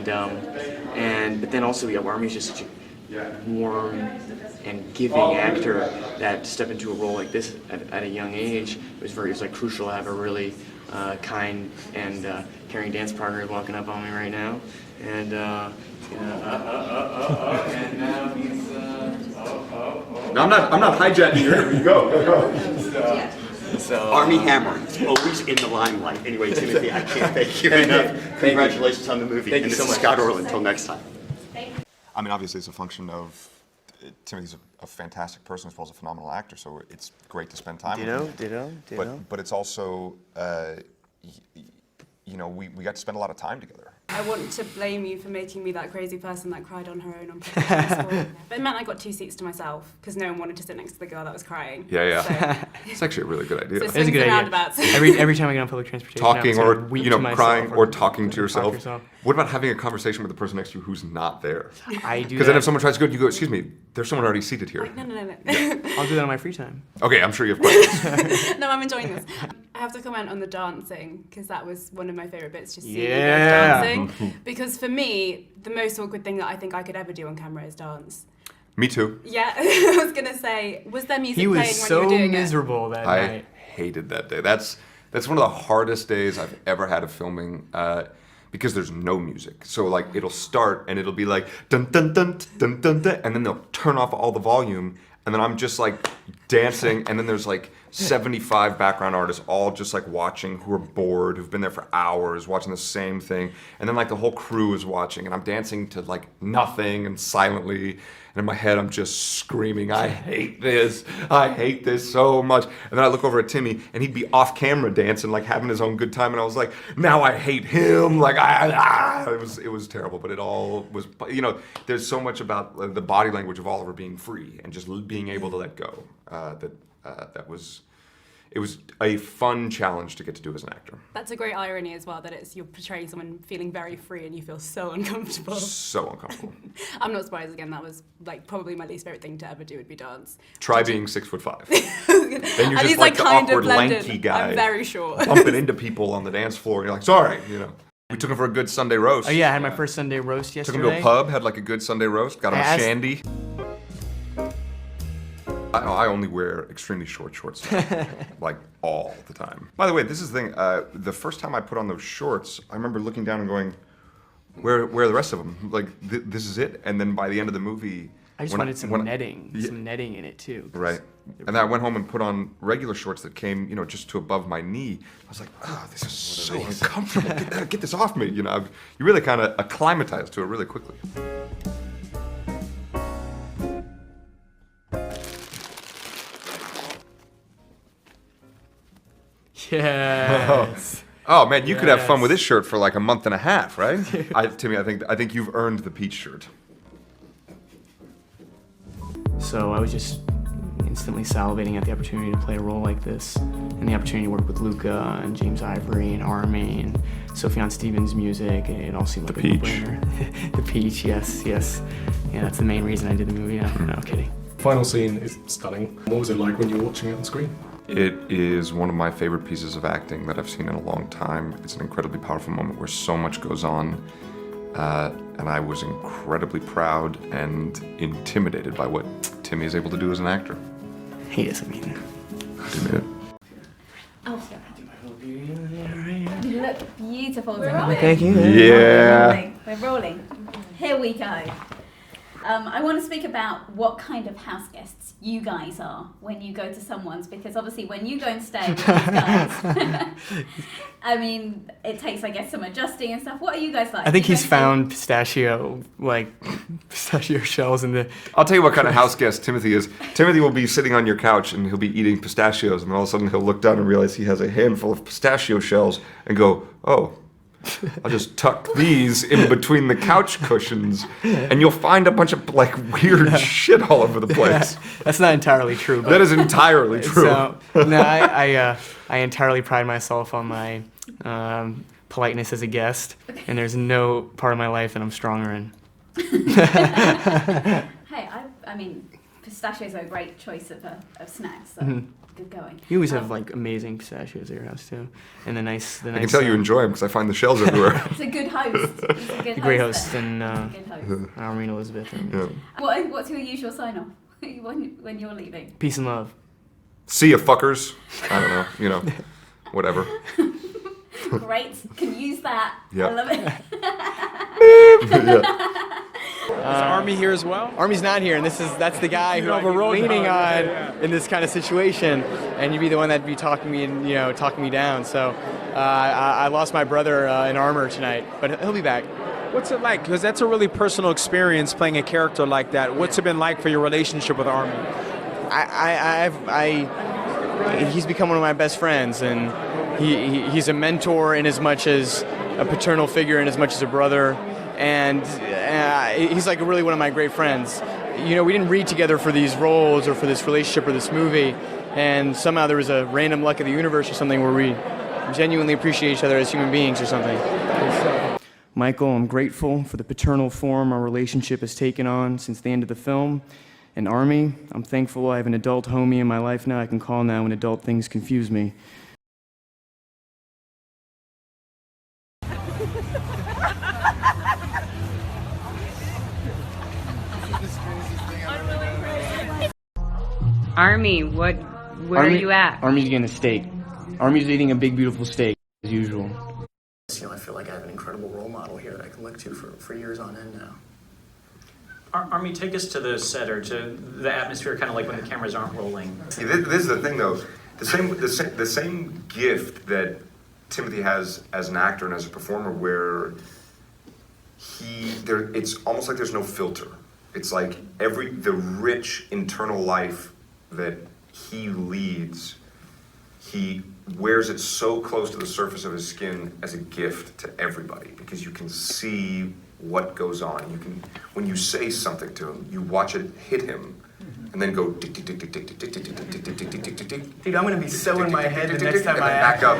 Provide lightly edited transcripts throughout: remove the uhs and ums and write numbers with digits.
but then also, yeah, Armie's just such a warm and giving actor that to step into a role like this at a young age it was like crucial to have a really kind and caring dance partner walking up on me right now, and and now he's No, I'm not hijacking your interview. Go. So Armie Hammer, always in the limelight. Anyway, Timothy, I can't thank you enough. Congratulations on the movie. Thank you and this so is much. Scott Orland. Until next time. I mean, obviously, it's a function of Timothy's a fantastic person as well as a phenomenal actor, so it's great to spend time with him. Ditto. But it's also, you know, we got to spend a lot of time together. I want to blame you for making me that crazy person that cried on her own on public. But it meant I got 2 seats to myself because no one wanted to sit next to the girl that was crying. Yeah. So, It's actually a really good idea. so It's a good idea. roundabouts. Every time I get on public transportation, Talking I'm or, gonna weep you know, to myself crying or talking to talk yourself. What about having a conversation with the person next to you who's not there? I do Because then if that. someone tries to go, you go, excuse me, there's someone already seated here. No. I'll do that on my free time. Okay, I'm sure you have questions. No, I'm enjoying this. I have to comment on the dancing because that was one of my favourite bits, just seeing you Yeah. guys dancing. Because for me, the most awkward thing that I think I could ever do on camera is dance. Me too. Yeah, I was going to say, was there music He playing was when so you were doing miserable that I night. hated that day. That's one of the hardest days I've ever had of filming because there's no music. So like it'll start and it'll be like dun dun dun dun dun dun, and then they'll turn off all the volume, and then I'm just like dancing, and then there's like 75 background artists all just like watching who are bored, who've been there for hours watching the same thing, and then like the whole crew is watching, and I'm dancing to like nothing and silently. And in my head, I'm just screaming, I hate this so much. And then I look over at Timmy, and he'd be off camera dancing, like having his own good time. And I was like, now I hate him. Like, it was terrible. But it all was, you know, there's so much about the body language of Oliver being free and just being able to let go. It was a fun challenge to get to do as an actor. That's a great irony as well, that it's you're portraying someone feeling very free and you feel so uncomfortable. So uncomfortable. I'm not surprised, again, that was like probably my least favourite thing to ever do would be dance. Try being 6'5". Then you're At just least like I the kind of awkward, blended. lanky guy. I'm very short. Bumping into people on the dance floor, and you're like, sorry, you know. We took him for a good Sunday roast. Oh yeah, I had my first Sunday roast Took yesterday. him to a pub, had like a good Sunday roast, got him I a asked- shandy. I only wear extremely short shorts, like all the time. By the way, this is the thing. The first time I put on those shorts, I remember looking down and going, "Where are the rest of them? Like, this is it." And then by the end of the movie, I just wanted some netting in it too. Right. And then I went home and put on regular shorts that came, you know, just to above my knee. I was like, oh, this is so uncomfortable. Get this off me. You know, you really kind of acclimatize to it really quickly. Yes. Oh man, you could have fun Yes. with this shirt for like a month and a half, right? Timmy, I think you've earned the peach shirt. So I was just instantly salivating at the opportunity to play a role like this, and the opportunity to work with Luca and James Ivory and Armie and Sufjan Stevens' music. It all seemed like a peach. no-brainer. The peach, yes. Yeah, that's the main reason I did the movie. No kidding. Final scene is stunning. What was it like when you were watching it on screen? It is one of my favorite pieces of acting that I've seen in a long time. It's an incredibly powerful moment where so much goes on, and I was incredibly proud and intimidated by what Timmy is able to do as an actor. He doesn't mean it. He did it. Oh, you look beautiful. Thank you. Yeah. We're rolling. Here we go. I want to speak about what kind of house guests you guys are when you go to someone's, because obviously when you go and stay with these guys, I mean, it takes, I guess, some adjusting and stuff. What are you guys like? I think You he's guys found pistachio shells in the. I'll tell you what kind of house guest Timothy is. Timothy will be sitting on your couch and he'll be eating pistachios, and all of a sudden he'll look down and realize he has a handful of pistachio shells and go, oh, I'll just tuck these in between the couch cushions, and you'll find a bunch of like weird shit all over the place. That's not entirely true. But That is entirely true. So, no, I entirely pride myself on my politeness as a guest, and there's no part of my life that I'm stronger in. Hey, I mean, pistachios are a great choice of snacks. So good going. You always have like amazing pistachios at your house too, and the nice. I can tell you enjoy them because I find the shells everywhere. He's a good host. He's a good great host. host, and He's a good host. Armie and Elizabeth. Yeah. What's your usual sign-off when you're leaving? Peace and love. See ya, fuckers. I don't know, you know, whatever. Great, can use that. Yeah. I love it. Yeah. Is Armie here as well? Armie's not here, and that's the guy who I'm leaning on in this kind of situation, and you'd be the one that'd be talking me down. So I lost my brother in armor tonight, but he'll be back. What's it like? Because that's a really personal experience playing a character like that. What's it been like for your relationship with Armie? He's become one of my best friends, and he's a mentor in as much as a paternal figure, in as much as a brother, and he's like really one of my great friends. You know, we didn't read together for these roles or for this relationship or this movie, and somehow there was a random luck of the universe or something where we genuinely appreciate each other as human beings or something. Michael, I'm grateful for the paternal form our relationship has taken on since the end of the film. And Armie, I'm thankful I have an adult homie in my life now I can call now when adult things confuse me. Armie, where are you at? Armie's getting a steak. Armie's eating a big, beautiful steak, as usual. You know, I feel like I have an incredible role model here that I can look to for years on end now. Armie, take us to the set or to the atmosphere, kind of like when the cameras aren't rolling. See, this is the thing, though. The same gift that Timothy has as an actor and as a performer, where it's almost like there's no filter. It's like the rich internal life that he leads, he wears it so close to the surface of his skin as a gift to everybody, because you can see what goes on. When you say something to him, you watch it hit him, and then go tick tick tick tick tick tick tick tick tick tick tick tick tick tick tick. Dude, I'm gonna be so in my head the next time I back up.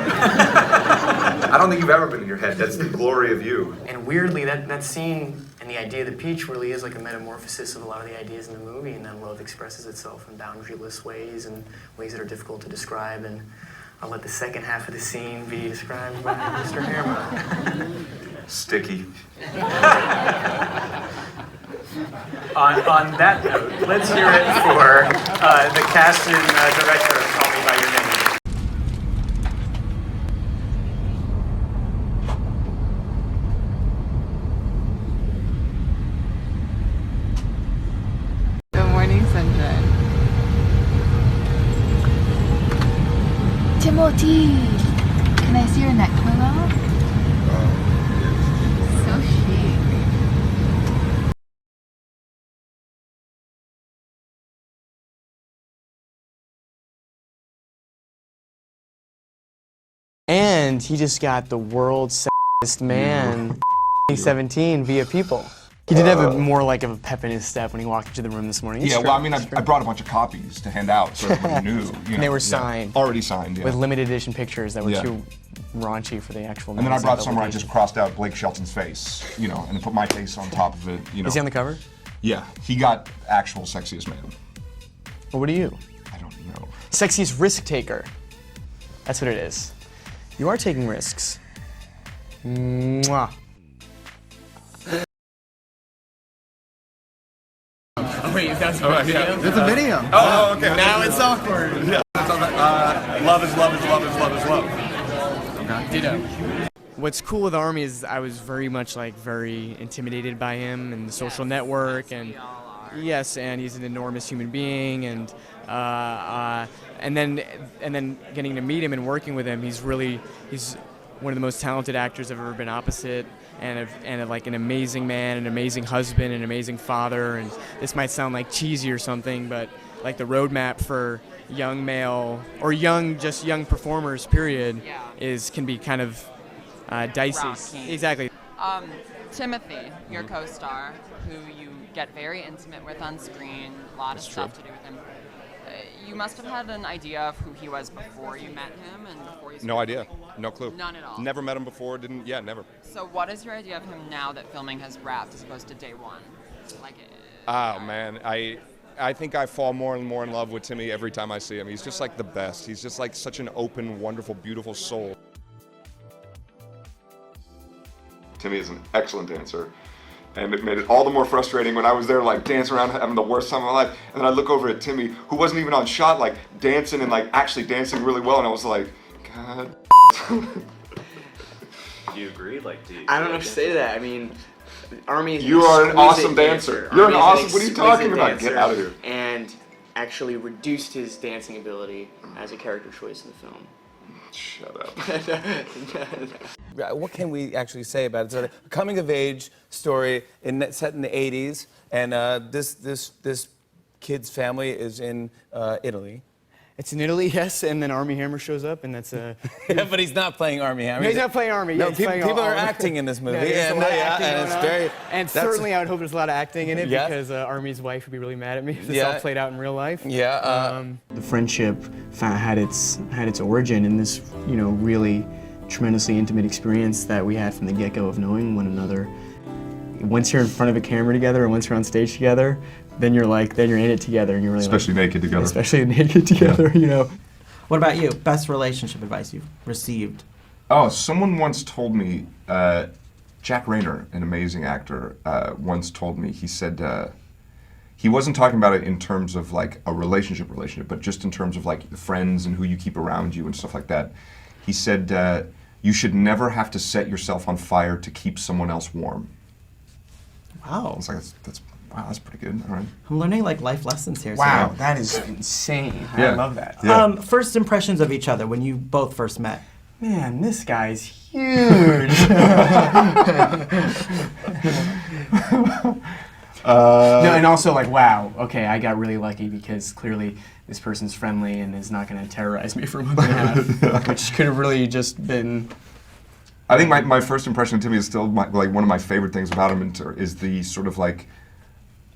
I don't think you've ever been in your head. That's the glory of you. And weirdly, that scene and the idea of the peach really is like a metamorphosis of a lot of the ideas in the movie, and that love expresses itself in boundaryless ways and ways that are difficult to describe. And I'll let the second half of the scene be described by Mr. Hammer. Sticky. On that note, let's hear it for the cast and director of Call Me By Your Name. Good morning, sunshine. Timothy, can I see your neck pillow? So chic. And he just got the world's sexiest man 2017 via People. He did have a more like of a pep in his step when he walked into the room this morning. Yeah, well, I mean, I brought a bunch of copies to hand out so everyone knew. And they were signed. Already signed, yeah. With limited edition pictures that were Yeah. too raunchy for the actual. And then I magazine brought some where I publication. just crossed out Blake Shelton's face, and put my face on top of it, Is he on the cover? Yeah, he got actual sexiest man. Well, what are you? I don't know. Sexiest risk taker. That's what it is. You are taking risks. Mwah. Oh wait, that's a video? It's a video. Oh, okay. Now it's awkward. Yeah. Love is love is love is love is love. Okay. Ditto. What's cool with Armie is I was very intimidated by him and the social network, and yes, and he's an enormous human being, and then getting to meet him and working with him, he's one of the most talented actors I've ever been opposite, and like an amazing man, an amazing husband, an amazing father. And this might sound like cheesy or something, but like the roadmap for young male or young performers, period, can be kind of dicey. Rocky. Exactly. Timothy, your co-star, who you get very intimate with on screen, a lot of stuff to do with him. You must have had an idea of who he was before you met him and before you No idea. No clue. None at all. Never met him before. Never. So what is your idea of him now that filming has wrapped as opposed to day one? Oh man, I think I fall more and more in love with Timmy every time I see him. He's just like the best. He's just like such an open, wonderful, beautiful soul. Timmy is an excellent dancer, and it made it all the more frustrating when I was there like dancing around having the worst time of my life, and then I look over at Timmy, who wasn't even on shot, like dancing and like actually dancing really well, and I was like, God. Do you agree? Like, do you, I don't know what to say to that. I mean, Armie is You are an awesome dancer. You're an Armie is awesome, what are you talking exquisite about? dancer Get out of here. And actually reduced his dancing ability as a character choice in the film. Shut up. What can we actually say about it? It's a coming-of-age story set in the 80s, and this kid's family is in Italy. It's in Italy, yes, and then Armie Hammer shows up, and that's a... Yeah, but he's not playing Armie Hammer. No, he's not playing Armie. No, Yeah, he's playing people are all- acting in this movie. No, there's a lot of acting and going it's on. very... And certainly I would hope there's a lot of acting in it, Yeah. because Armie's wife would be really mad at me if this Yeah. all played out in real life. Yeah. The friendship had its origin in this, really tremendously intimate experience that we had from the get-go of knowing one another. Once you're in front of a camera together, and once you're on stage together, then you're in it together, and you're really Especially naked together. Especially naked together, What about you? Best relationship advice you've received? Oh, someone once told me, Jack Rayner, an amazing actor, once told me, he said, he wasn't talking about it in terms of like a relationship, but just in terms of like the friends and who you keep around you and stuff like that. He said, you should never have to set yourself on fire to keep someone else warm. Wow. I was like, wow, that's pretty good. All right. I'm learning like life lessons here. Wow, So. that is insane. Yeah. I love that. Yeah. First impressions of each other when you both first met. Man, this guy's huge. No, and also like, wow, okay, I got really lucky because clearly this person's friendly and is not going to terrorize me for a month and a half, which could have really just been... I think my first impression of Timmy is still like one of my favorite things about him is the sort of like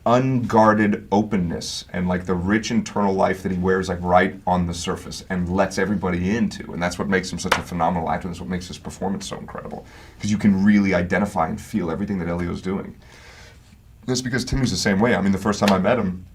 unguarded openness and like the rich internal life that he wears like right on the surface and lets everybody into, and that's what makes him such a phenomenal actor. That's what makes his performance so incredible, because you can really identify and feel everything that Elio's doing. That's because Timmy's the same way. I mean, the first time I met him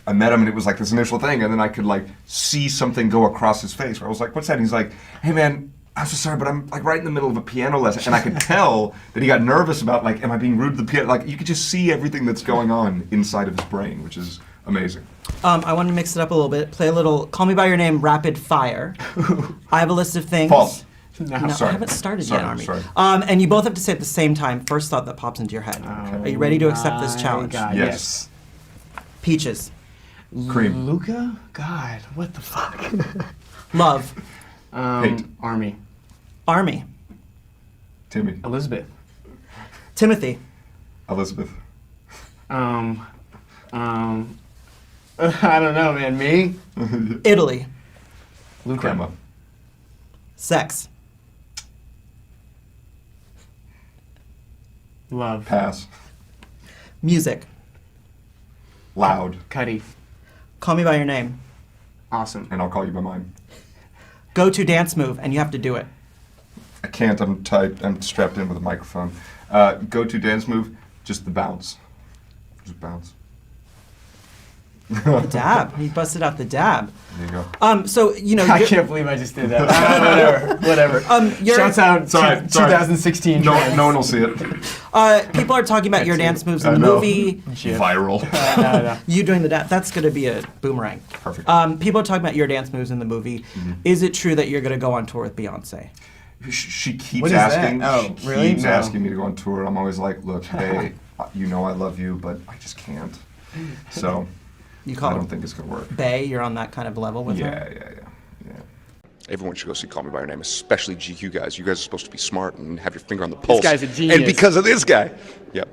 and it was like this initial thing, and then I could like see something go across his face where I was like, what's that? And he's like, hey man, I'm so sorry, but I'm like right in the middle of a piano lesson, and I could tell that he got nervous about like, am I being rude to the piano? Like, you could just see everything that's going on inside of his brain, which is amazing. I want to mix it up a little bit. Play a little Call Me By Your Name rapid fire. I have a list of things. False. No, Sorry. I haven't started Sorry, yet, Armie. sorry. And you both have to say at the same time, first thought that pops into your head. Are you ready to accept this challenge? God, Yes. Peaches. Cream. Luca? God, what the fuck? Love. Hate. Armie. Armie. Timmy. Elizabeth. Timothy. Elizabeth. I don't know, man. Me? Italy. Luca. Grandma. Sex. Love. Pass. Music. Loud. Cuddy. Call Me By Your Name. Awesome. And I'll call you by mine. Go-to dance move, and you have to do it. I can't, I'm strapped in with a microphone. Go-to dance move, just the bounce. Just bounce. The dab. He busted out the dab. There you go. So, you know... I can't believe I just did that. Whatever. Shouts out sorry. 2016 No trends. one will see it. People are talking about your dance moves in the movie. Viral. No. You doing the dance, that's going to be a boomerang. Perfect. People are talking about your dance moves in the movie. Mm-hmm. Is it true that you're going to go on tour with Beyonce? She keeps What is that? asking. Oh, she really? keeps No. asking me to go on tour. I'm always like, look, hey, you know I love you, but I just can't. So You call I her don't think it's gonna work. Bae, you're on that kind of level with her? Yeah. Everyone should go see Call Me By Your Name, especially GQ guys. You guys are supposed to be smart and have your finger on the pulse. guy's a genius. And because of this guy. Yep.